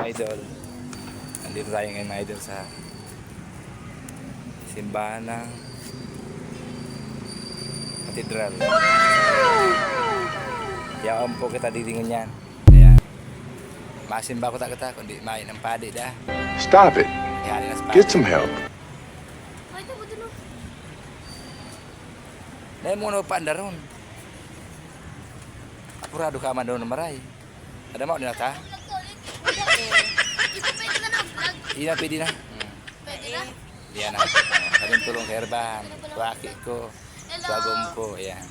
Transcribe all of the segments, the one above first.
mga idol. Nandito tayo ngayon mga idol sa simbahan ng katedral. Yaon po kita didingin yan. Ayan. Masimba ko tak kita kundi main ng padi dah. Stop it. Yan, Get some help. Dahil mo na paanda ron. Apurado ka man daw na maray. Ada mau dinata? Hindi na, pwede na. Pwede na? Yan na. Kaming tulong kay Herban. Tuwaki ko. Tuwagom ko. Ayan.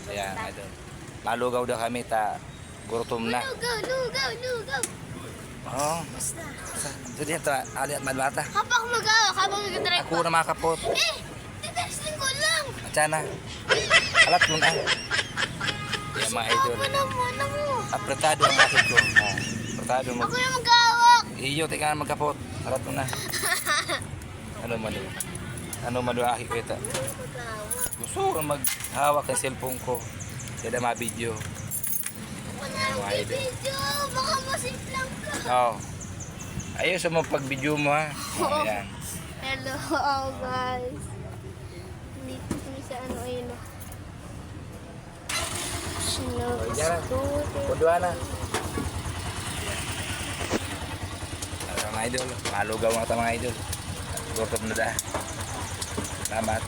Ayan. Idol. Malugaw daw kami ta. Gurutom na. Lugaw. Oo. So diyan to. Aliat madmata. Kapag magawa, kapag nag-drive Ako na makapot. titesting ko lang. Atsana. Alat mo na. Ayan mga idol. Ano mo? Apretado ang akin ko. Apretado mo. Ako yung mag-awak. Iyo, tingnan magkapot. Alat mo na. Ano man doon? Ano man doon aki ko ito? Gusto ko maghawak ng cellphone ko. Kaya ma-video. Wala yung video. Baka masimplang ka. Oo. Ayos mo pag-video mo ha. Ayan. Hello guys. Dito kami sa ano ayun. Diyan. Kuduan na. Mga idol. Malugaw mga mga idol. Gutom na dah. Salamat.